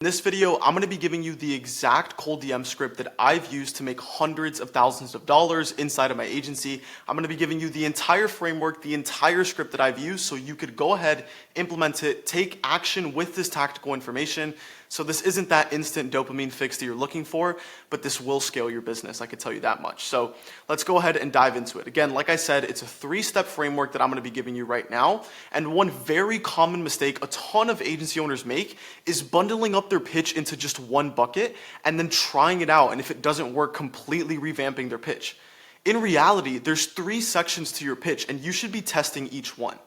In this video, I'm going to be giving you the exact cold DM script that I've used to make hundreds of thousands of dollars inside of my agency. I'm going to be giving you the entire framework, the entire script that I've used, so you could go ahead, implement it, take action with this tactical information. So this isn't that instant dopamine fix that you're looking for, but this will scale your business, I can tell you that much. So let's go ahead and dive into it. Again, like I said, it's a 3-step framework that I'm going to be giving you right now. And one very common mistake a ton of agency owners make is bundling up their pitch into just one bucket and then trying it out, and if it doesn't work, completely revamping their pitch. In reality, there's 3 sections to your pitch and you should be testing each one.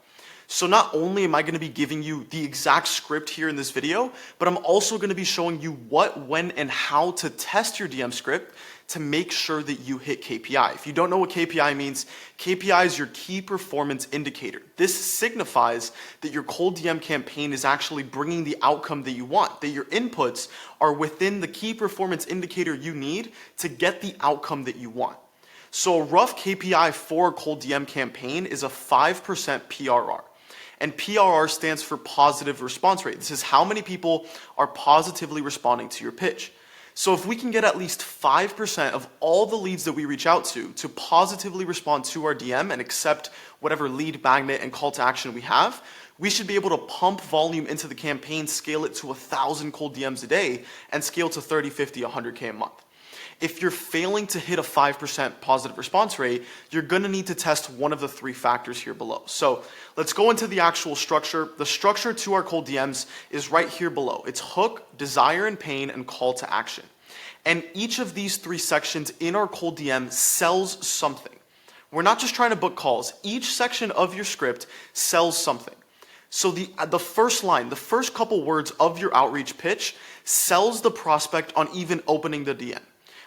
So not only am I going to be giving you the exact script here in this video, but I'm also going to be showing you what, when, and how to test your DM script to make sure that you hit KPI. If you don't know what KPI means, KPI is your key performance indicator. This signifies that your cold DM campaign is actually bringing the outcome that you want, that your inputs are within the key performance indicator you need to get the outcome that you want. So a rough KPI for a cold DM campaign is a 5% PRR. And PRR stands for positive response rate. This is how many people are positively responding to your pitch. So if we can get at least 5% of all the leads that we reach out to positively respond to our DM and accept whatever lead magnet and call to action we have, we should be able to pump volume into the campaign, scale it to 1,000 cold DMs a day, and scale to 30, 50, 100K a month. If you're failing to hit a 5% positive response rate, you're going to need to test one of the 3 factors here below. So let's go into the actual structure. The structure to our cold DMs is right here below. It's hook, desire and pain, and call to action. And each of these 3 sections in our cold DM sells something. We're not just trying to book calls. Each section of your script sells something. So the first line, the first couple words of your outreach pitch sells the prospect on even opening the DM.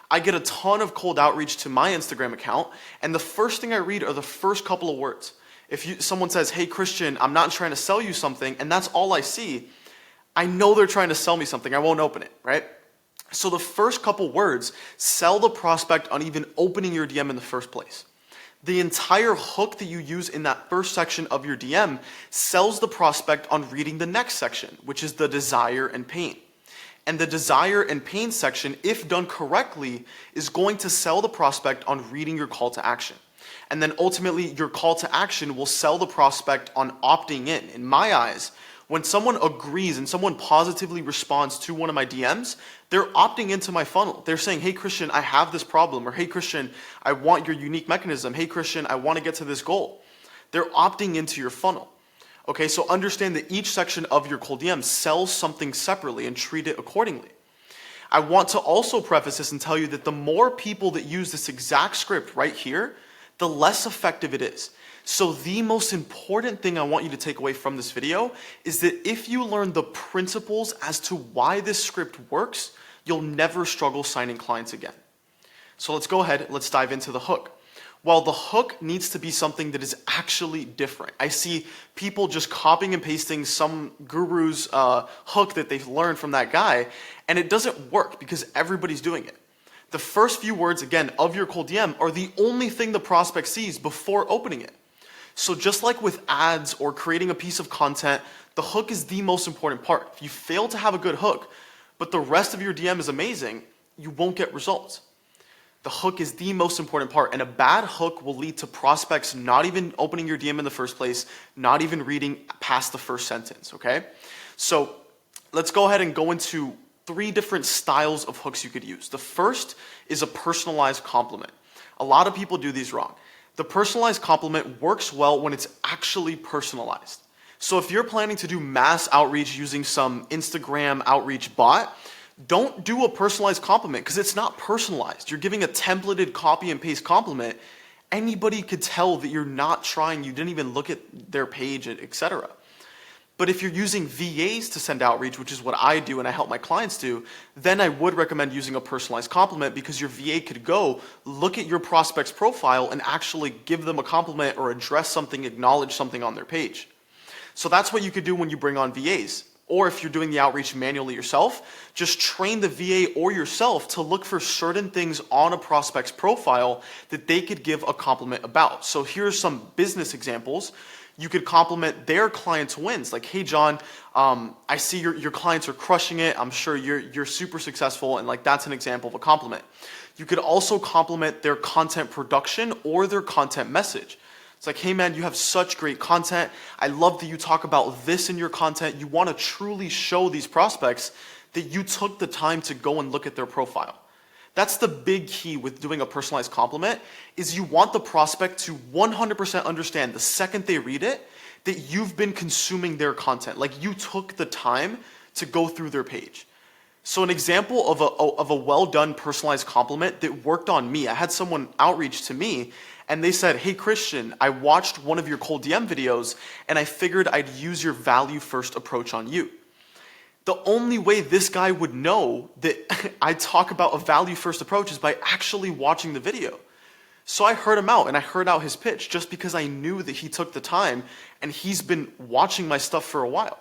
I get a ton of cold outreach to my Instagram account, and the first thing I read are the first couple of words. If someone says, "Hey Christian, I'm not trying to sell you something," and that's all I see, I know they're trying to sell me something. I won't open it, right? So the first couple words sell the prospect on even opening your DM in the first place. The entire hook that you use in that first section of your DM sells the prospect on reading the next section, which is the desire and pain. And the desire and pain section, if done correctly, is going to sell the prospect on reading your call to action. And then ultimately, your call to action will sell the prospect on opting in. In my eyes, when someone agrees and someone positively responds to one of my DMs, they're opting into my funnel. They're saying, "Hey Christian, I have this problem," or "Hey Christian, I want your unique mechanism." "Hey Christian, I want to get to this goal." They're opting into your funnel. Okay, so understand that each section of your cold DM sells something separately and treat it accordingly. I want to also preface this and tell you that the more people that use this exact script right here, the less effective it is. So the most important thing I want you to take away from this video is that if you learn the principles as to why this script works, you'll never struggle signing clients again. So let's go ahead, let's dive into the hook. Well, the hook needs to be something that is actually different. I see people just copying and pasting some guru's hook that they've learned from that guy, and it doesn't work because everybody's doing it. The first few words, again, of your cold DM are the only thing the prospect sees before opening it. So just like with ads or creating a piece of content, the hook is the most important part. If you fail to have a good hook, but the rest of your DM is amazing, you won't get results. The hook is the most important part, and a bad hook will lead to prospects not even opening your DM in the first place, not even reading past the first sentence, okay? So let's go ahead and go into 3 different styles of hooks you could use. The first is a personalized compliment. A lot of people do these wrong. The personalized compliment works well when it's actually personalized. So if you're planning to do mass outreach using some Instagram outreach bot, don't do a personalized compliment because it's not personalized. You're giving a templated copy and paste compliment. Anybody could tell that you're not trying, you didn't even look at their page, etc. But if you're using VAs to send outreach, which is what I do and I help my clients do, then I would recommend using a personalized compliment because your VA could go look at your prospect's profile and actually give them a compliment or address something, acknowledge something on their page. So that's what you could do when you bring on VAs. Or if you're doing the outreach manually yourself, just train the VA or yourself to look for certain things on a prospect's profile that they could give a compliment about. So here's some business examples. You could compliment their clients' wins. Like, hey, John, I see your clients are crushing it. I'm sure you're super successful. And like, that's an example of a compliment. You could also compliment their content production or their content message. It's like, hey man, you have such great content. I love that you talk about this in your content. You want to truly show these prospects that you took the time to go and look at their profile. That's the big key with doing a personalized compliment, is you want the prospect to 100% understand the second they read it that you've been consuming their content. Like, you took the time to go through their page. So an example of a well-done personalized compliment that worked on me, I had someone outreach to me and they said, hey Christian, I watched one of your cold DM videos and I figured I'd use your value first approach on you. The only way this guy would know that I talk about a value first approach is by actually watching the video. So I heard him out and I heard out his pitch just because I knew that he took the time and he's been watching my stuff for a while.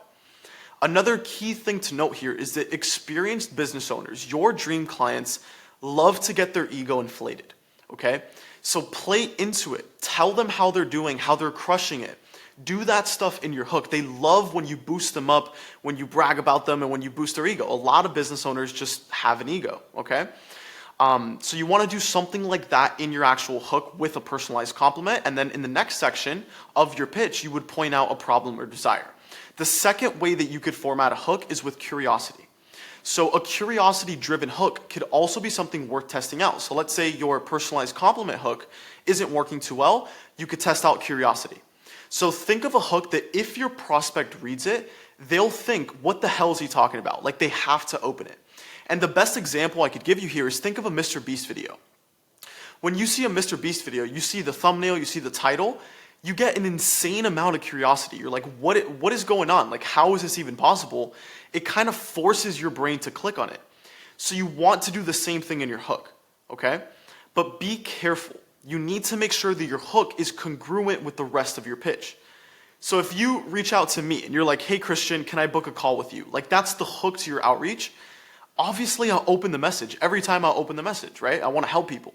Another key thing to note here is that experienced business owners, your dream clients, love to get their ego inflated, okay? So play into it. Tell them how they're doing, how they're crushing it. Do that stuff in your hook. They love when you boost them up, when you brag about them, and when you boost their ego. A lot of business owners just have an ego, okay? So you want to do something like that in your actual hook with a personalized compliment, and then in the next section of your pitch, you would point out a problem or desire. The second way that you could format a hook is with curiosity. So a curiosity-driven hook could also be something worth testing out. So let's say your personalized compliment hook isn't working too well, you could test out curiosity. So think of a hook that if your prospect reads it, they'll think, what the hell is he talking about? Like, they have to open it. And the best example I could give you here is think of a Mr. Beast video. When you see a Mr. Beast video, you see the thumbnail, you see the title, you get an insane amount of curiosity. You're like, what is going on? Like, how is this even possible? It kind of forces your brain to click on it. So you want to do the same thing in your hook, okay? But be careful. You need to make sure that your hook is congruent with the rest of your pitch. So if you reach out to me and you're like, hey Christian, can I book a call with you? Like, that's the hook to your outreach. Obviously, I'll open the message. Every time I'll open the message, right? I want to help people.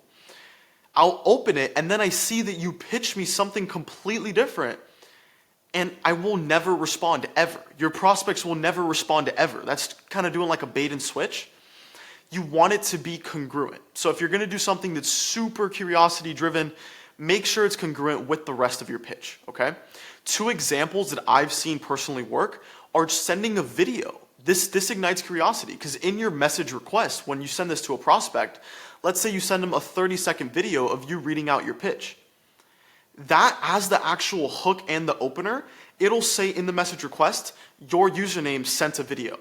I'll open it and then I see that you pitch me something completely different and I will never respond ever. Your prospects will never respond ever. That's kind of doing like a bait and switch. You want it to be congruent. So if you're going to do something that's super curiosity driven, make sure it's congruent with the rest of your pitch, okay? 2 examples that I've seen personally work are sending a video. This ignites curiosity because in your message request, when you send this to a prospect, let's say you send them a 30-second video of you reading out your pitch. That, as the actual hook and the opener, it'll say in the message request, your username sent a video.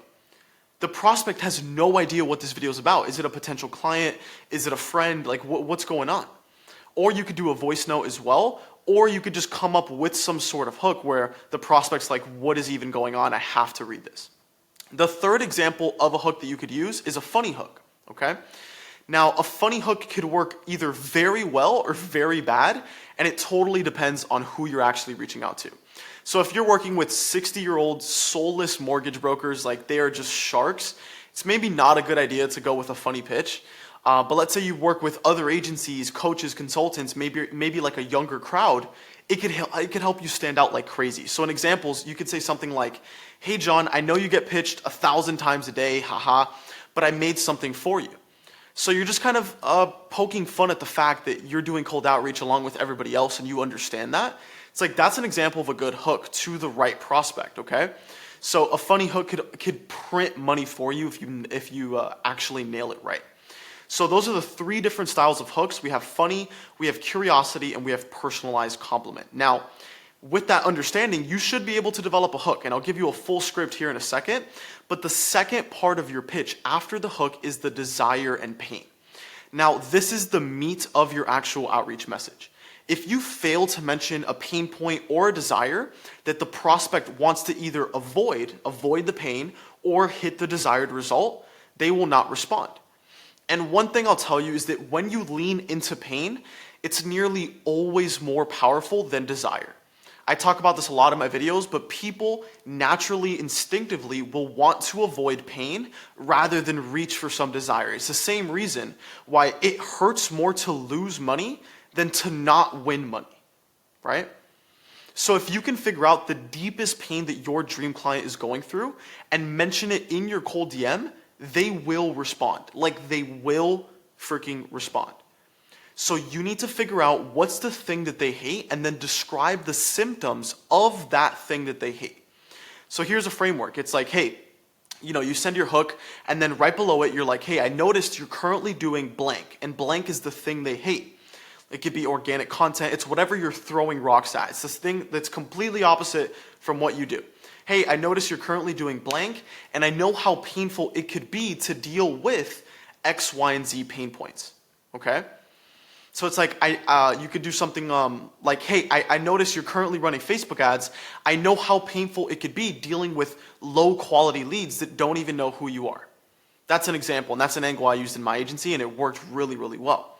The prospect has no idea what this video is about. Is it a potential client? Is it a friend? Like, what's going on? Or you could do a voice note as well, or you could just come up with some sort of hook where the prospect's like, what is even going on? I have to read this. The third example of a hook that you could use is a funny hook, okay? Now, a funny hook could work either very well or very bad, and it totally depends on who you're actually reaching out to. So if you're working with 60-year-old soulless mortgage brokers, like they are just sharks, it's maybe not a good idea to go with a funny pitch. But let's say you work with other agencies, coaches, consultants, maybe like a younger crowd, it could help you stand out like crazy. So in examples, you could say something like, hey John, I know you get pitched 1,000 times a day, haha, but I made something for you. So you're just kind of poking fun at the fact that you're doing cold outreach along with everybody else and you understand that. It's like, that's an example of a good hook to the right prospect, okay? So a funny hook could print money for you if you actually nail it right. So those are the 3 different styles of hooks. We have funny, we have curiosity, and we have personalized compliment. Now, with that understanding, you should be able to develop a hook, and I'll give you a full script here in a second, but the second part of your pitch after the hook is the desire and pain. Now, this is the meat of your actual outreach message. If you fail to mention a pain point or a desire that the prospect wants to either avoid the pain, or hit the desired result, they will not respond. And one thing I'll tell you is that when you lean into pain, it's nearly always more powerful than desire. I talk about this a lot in my videos, but people naturally, instinctively will want to avoid pain rather than reach for some desire. It's the same reason why it hurts more to lose money than to not win money, right? So if you can figure out the deepest pain that your dream client is going through and mention it in your cold DM, they will respond. Like, they will freaking respond. So you need to figure out what's the thing that they hate and then describe the symptoms of that thing that they hate. So here's a framework. It's like, hey, you send your hook, and then right below it, you're like, hey, I noticed you're currently doing blank, and blank is the thing they hate. It could be organic content. It's whatever you're throwing rocks at. It's this thing that's completely opposite from what you do. Hey, I notice you're currently doing blank, and I know how painful it could be to deal with X, Y, and Z pain points. Okay? So it's like, you could do something like, hey, I notice you're currently running Facebook ads. I know how painful it could be dealing with low quality leads that don't even know who you are. That's an example, and that's an angle I used in my agency, and it worked really, really well.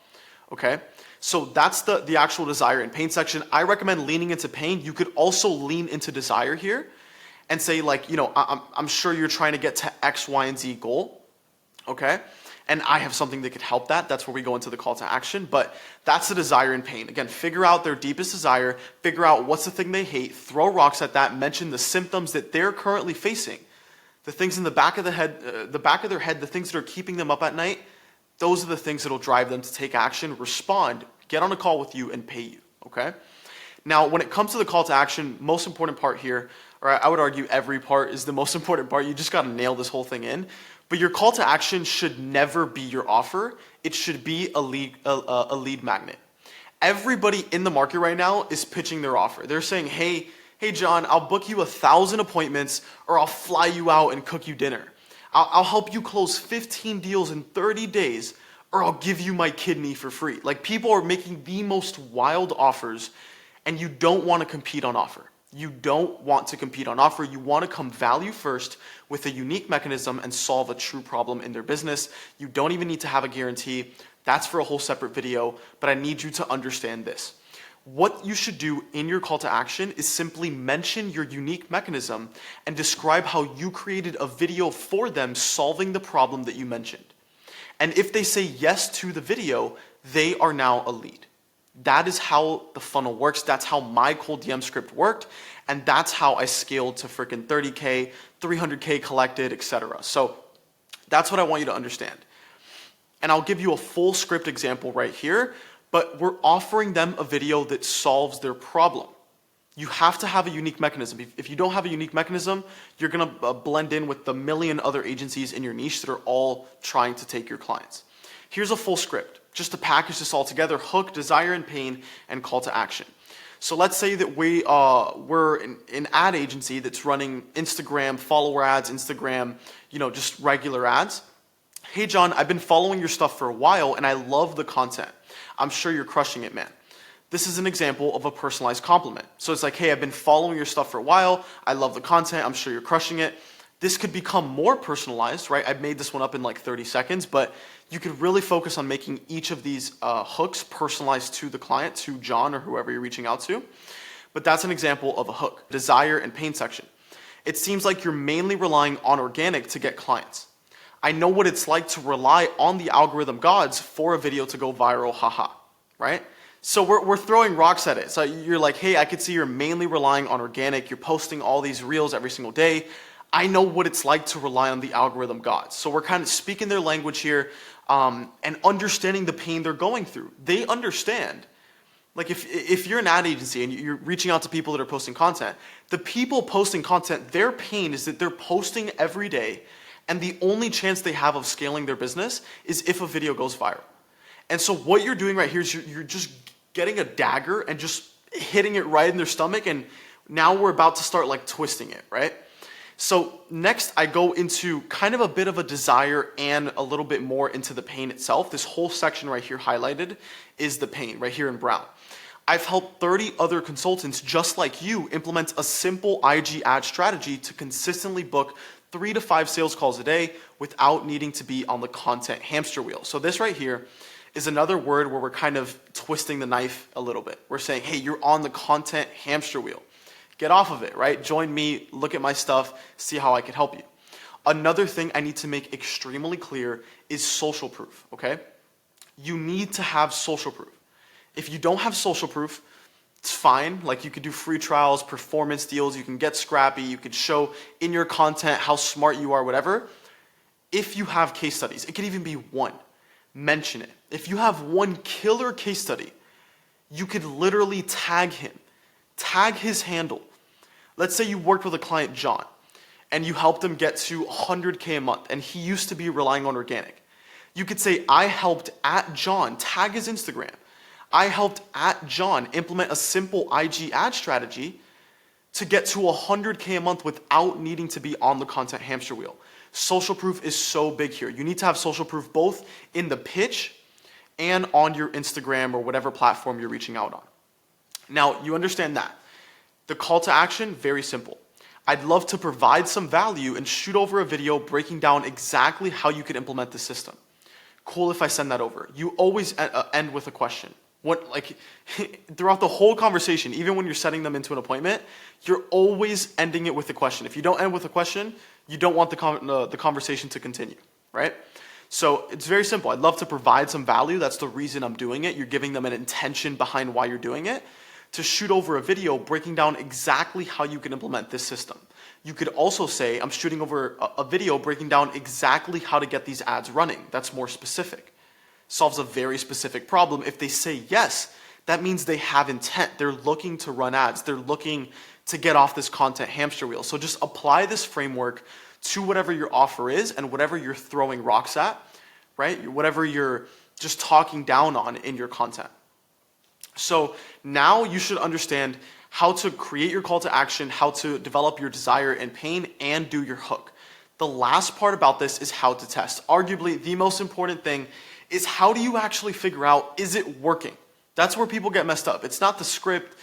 Okay? So that's the actual desire and pain section. I recommend leaning into pain. You could also lean into desire here and say, like, I'm sure you're trying to get to X, Y, and Z goal. Okay? And I have something that could help that. That's where we go into the call to action. But that's the desire and pain. Again, figure out their deepest desire, figure out what's the thing they hate, throw rocks at that, mention the symptoms that they're currently facing, the things in the back of the head, the back of their head, the things that are keeping them up at night. Those are the things that will drive them to take action, respond, get on a call with you, and pay you. Okay? Now, when it comes to the call to action, most important part here, or I would argue every part is the most important part. You just got to nail this whole thing in. But your call to action should never be your offer. It should be a lead magnet. Everybody in the market right now is pitching their offer. They're saying, hey John, I'll book you 1,000 appointments, or I'll fly you out and cook you dinner. I'll help you close 15 deals in 30 days, or I'll give you my kidney for free. Like, people are making the most wild offers, and you don't want to compete on offer. You don't want to compete on offer. You want to come value first with a unique mechanism and solve a true problem in their business. You don't even need to have a guarantee. That's for a whole separate video, but I need you to understand this. What you should do in your call to action is simply mention your unique mechanism and describe how you created a video for them solving the problem that you mentioned. And if they say yes to the video, they are now a lead. That is how the funnel works. That's how my cold DM script worked. And that's how I scaled to freaking 30K, 300K collected, etc. So that's what I want you to understand. And I'll give you a full script example right here, but we're offering them a video that solves their problem. You have to have a unique mechanism. If you don't have a unique mechanism, you're going to blend in with the million other agencies in your niche that are all trying to take your clients. Here's a full script, just to package this all together: hook, desire and pain, and call to action. So let's say that we're an ad agency that's running Instagram follower ads, Instagram, just regular ads. Hey John, I've been following your stuff for a while and I love the content. I'm sure you're crushing it, man. This is an example of a personalized compliment. So it's like, hey, I've been following your stuff for a while. I love the content. I'm sure you're crushing it. This could become more personalized, right? I made this one up in like 30 seconds, but you could really focus on making each of these hooks personalized to the client, to John or whoever you're reaching out to. But that's an example of a hook. Desire and pain section. It seems like you're mainly relying on organic to get clients. I know what it's like to rely on the algorithm gods for a video to go viral, haha, right? So we're throwing rocks at it. So you're like, hey, I could see you're mainly relying on organic. You're posting all these reels every single day. I know what it's like to rely on the algorithm gods. So we're kind of speaking their language here and understanding the pain they're going through. They understand. Like if you're an ad agency and you're reaching out to people that are posting content, the people posting content, their pain is that they're posting every day, and the only chance they have of scaling their business is if a video goes viral. And so what you're doing right here is you're just getting a dagger and just hitting it right in their stomach, and now we're about to start like twisting it, right? So next I go into kind of a bit of a desire and a little bit more into the pain itself. This whole section right here highlighted is the pain right here in brown. I've helped 30 other consultants just like you implement a simple IG ad strategy to consistently book 3 to 5 sales calls a day without needing to be on the content hamster wheel. So this right here is another word where we're kind of twisting the knife a little bit. We're saying, hey, you're on the content hamster wheel. Get off of it, right? Join me, look at my stuff, see how I can help you. Another thing I need to make extremely clear is social proof, okay? You need to have social proof. If you don't have social proof, It's fine. Like, you could do free trials, performance deals, you can get scrappy, you could show in your content how smart you are, whatever. If you have case studies, it could even be one, mention it. If you have one killer case study, you could literally tag him, tag his handle. Let's say you worked with a client, John, and you helped him get to 100K a month, and he used to be relying on organic. You could say, I helped at John, tag his Instagram. I helped at John implement a simple IG ad strategy to get to 100K a month without needing to be on the content hamster wheel. Social proof is so big here. You need to have social proof both in the pitch and on your Instagram or whatever platform you're reaching out on. Now, you understand that. The call to action, very simple. I'd love to provide some value and shoot over a video breaking down exactly how you can implement the system. Cool if I send that over. You always end with a question. Throughout the whole conversation, even when you're setting them into an appointment, you're always ending it with a question. If you don't end with a question, you don't want the conversation to continue, right? So it's very simple. I'd love to provide some value. That's the reason I'm doing it. You're giving them an intention behind why you're doing it. To shoot over a video breaking down exactly how you can implement this system. You could also say, I'm shooting over a video breaking down exactly how to get these ads running. That's more specific. Solves a very specific problem. If they say yes, that means they have intent. They're looking to run ads. They're looking to get off this content hamster wheel. So just apply this framework to whatever your offer is and whatever you're throwing rocks at, right? Whatever you're just talking down on in your content. So now you should understand how to create your call to action, how to develop your desire and pain, and do your hook. The last part about this is how to test. Arguably, the most important thing is how do you actually figure out, is it working? That's where people get messed up. It's not the script.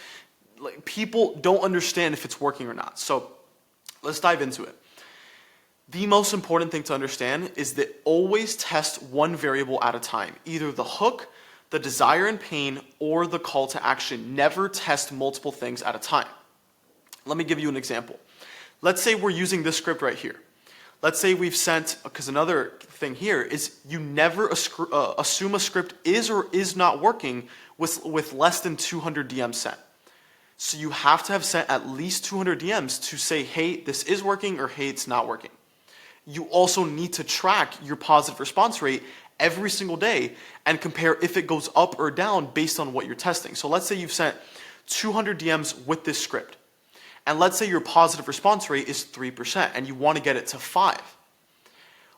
Like, people don't understand if it's working or not. So let's dive into it. The most important thing to understand is that always test one variable at a time, either the hook, the desire and pain, or the call to action. Never test multiple things at a time. Let me give you an example. Let's say we're using this script right here. Let's say we've sent, because another thing here is you never assume a script is or is not working with less than 200 DMs sent. So you have to have sent at least 200 DMs to say, hey, this is working, or hey, it's not working. You also need to track your positive response rate every single day and compare if it goes up or down based on what you're testing. So let's say you've sent 200 DMs with this script. And let's say your positive response rate is 3% and you want to get it to 5.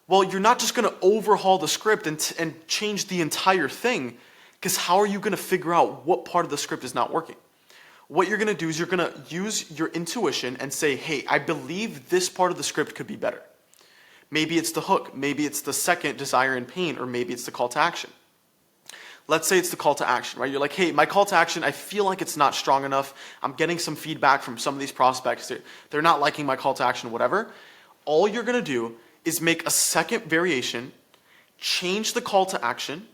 Well, you're not just going to overhaul the script and change the entire thing, because how are you going to figure out what part of the script is not working? What you're going to do is you're going to use your intuition and say, hey, I believe this part of the script could be better. Maybe it's the hook, maybe it's the second desire and pain, or maybe it's the call to action. Let's say it's the call to action, right? You're like, hey, my call to action, I feel like it's not strong enough. I'm getting some feedback from some of these prospects. They're not liking my call to action, whatever. All you're going to do is make a second variation, change the call to action.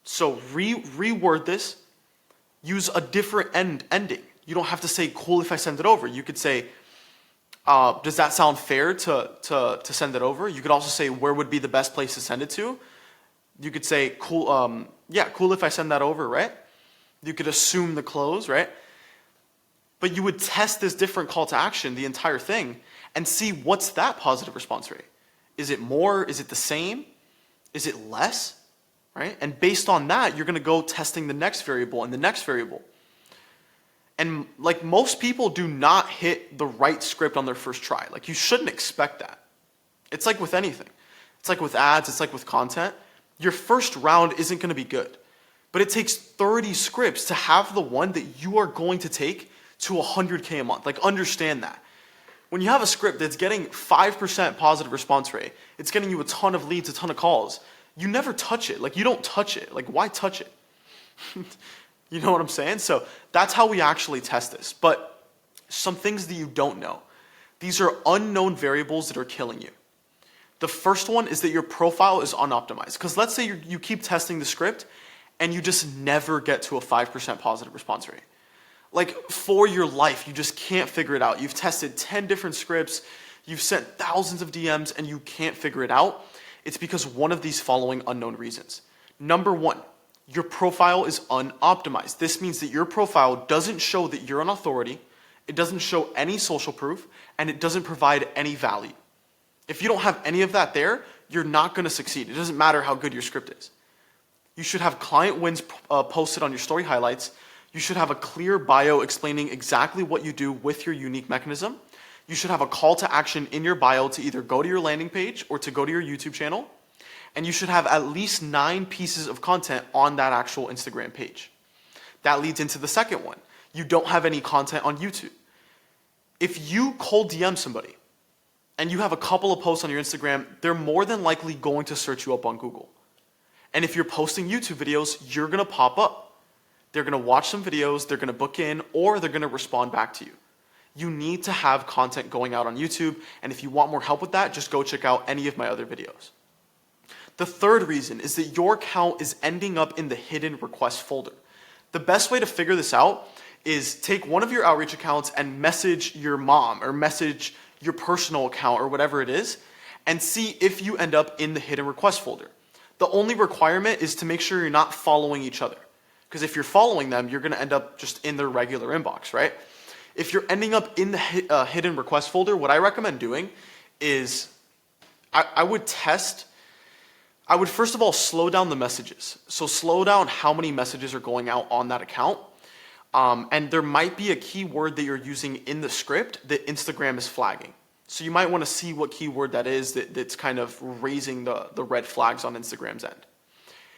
So reword this, use a different ending. You don't have to say, cool if I send it over. You could say, does that sound fair to send it over? You could also say, where would be the best place to send it to? You could say, cool, cool if I send that over, right? You could assume the close, right? But you would test this different call to action, the entire thing, and see what's that positive response rate. Is it more? Is it the same? Is it less? Right? And based on that, you're going to go testing the next variable and the next variable. And like, most people do not hit the right script on their first try. Like, you shouldn't expect that. It's like with anything. It's like with ads, it's like with content. Your first round isn't going to be good. But it takes 30 scripts to have the one that you are going to take to 100K a month. Like, understand that. When you have a script that's getting 5% positive response rate, it's getting you a ton of leads, a ton of calls, you never touch it. Like, you don't touch it. Like, why touch it? You know what I'm saying? So that's how we actually test this. But some things that you don't know. These are unknown variables that are killing you. The first one is that your profile is unoptimized. Because let's say you keep testing the script and you just never get to a 5% positive response rate. Like, for your life, you just can't figure it out. You've tested 10 different scripts, you've sent thousands of DMs, and you can't figure it out. It's because one of these following unknown reasons. Number one, Your profile is unoptimized. This means that your profile doesn't show that you're an authority, it doesn't show any social proof, and it doesn't provide any value. If you don't have any of that there, you're not going to succeed. It doesn't matter how good your script is. You should have client wins posted on your story highlights. You should have a clear bio explaining exactly what you do with your unique mechanism. You should have a call to action in your bio to either go to your landing page or to go to your YouTube channel. And you should have at least 9 pieces of content on that actual Instagram page. That leads into the second one. You don't have any content on YouTube. If you cold DM somebody and you have a couple of posts on your Instagram, they're more than likely going to search you up on Google. And if you're posting YouTube videos, you're gonna pop up. They're gonna watch some videos, they're gonna book in, or they're gonna respond back to you. You need to have content going out on YouTube, and if you want more help with that, just go check out any of my other videos. The third reason is that your account is ending up in the hidden request folder. The best way to figure this out is take one of your outreach accounts and message your mom or message your personal account or whatever it is, and see if you end up in the hidden request folder. The only requirement is to make sure you're not following each other. Because if you're following them, you're gonna end up just in their regular inbox, right? If you're ending up in the hidden request folder, what I recommend doing is I would first of all slow down the messages. So slow down how many messages are going out on that account. And there might be a keyword that you're using in the script that Instagram is flagging. So you might want to see what keyword that is that's kind of raising the red flags on Instagram's end.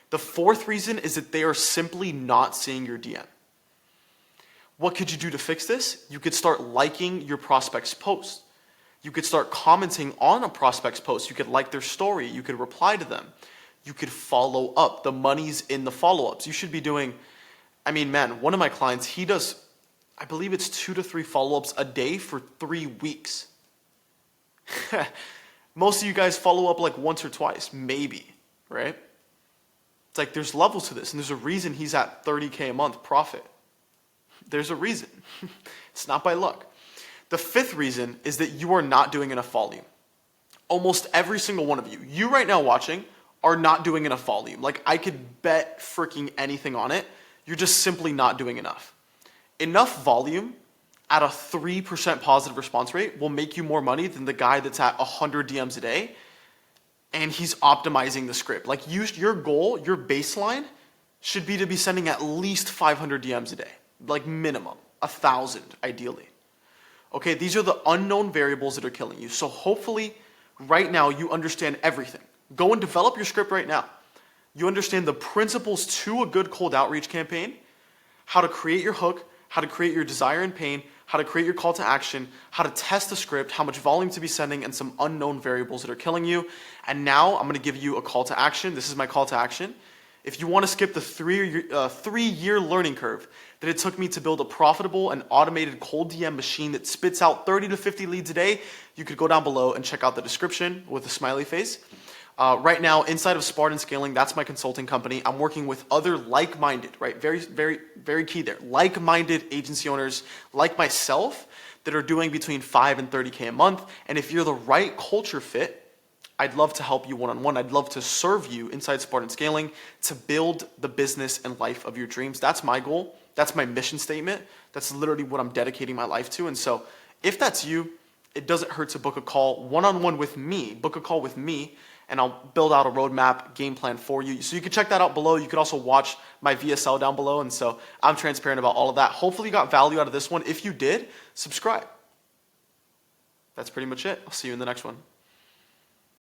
The fourth reason is that they are simply not seeing your DM. What could you do to fix this? You could start liking your prospect's posts. You could start commenting on a prospect's post. You could like their story. You could reply to them. You could follow up. The money's in the follow-ups. You should be doing, one of my clients, he does, I believe it's 2 to 3 follow-ups a day for 3 weeks. Most of you guys follow up like once or twice, maybe, right? It's like there's levels to this, and there's a reason he's at $30K a month profit. There's a reason. It's not by luck. The fifth reason is that you are not doing enough volume. Almost every single one of you right now watching, are not doing enough volume. Like I could bet freaking anything on it. You're just simply not doing enough. Enough volume at a 3% positive response rate will make you more money than the guy that's at 100 DMs a day and he's optimizing the script. Like your goal, your baseline should be to be sending at least 500 DMs a day, like minimum, 1,000 ideally. Okay, these are the unknown variables that are killing you. So hopefully right now you understand everything. Go and develop your script right now. You understand the principles to a good cold outreach campaign, how to create your hook, how to create your desire and pain, how to create your call to action, how to test the script, how much volume to be sending, and some unknown variables that are killing you. And now I'm going to give you a call to action. This is my call to action. If you want to skip the three-year learning curve that it took me to build a profitable and automated cold DM machine that spits out 30 to 50 leads a day, you could go down below and check out the description with a smiley face. Right now, inside of Spartan Scaling, that's my consulting company. I'm working with other like-minded, right? Very, very, very key there. Like-minded agency owners like myself that are doing between 5 and 30K a month. And if you're the right culture fit, I'd love to help you one-on-one. I'd love to serve you inside Spartan Scaling to build the business and life of your dreams. That's my goal. That's my mission statement. That's literally what I'm dedicating my life to. And so if that's you, it doesn't hurt to book a call one-on-one with me. Book a call with me, and I'll build out a roadmap game plan for you. So you can check that out below. You could also watch my VSL down below. And so I'm transparent about all of that. Hopefully you got value out of this one. If you did, subscribe. That's pretty much it. I'll see you in the next one.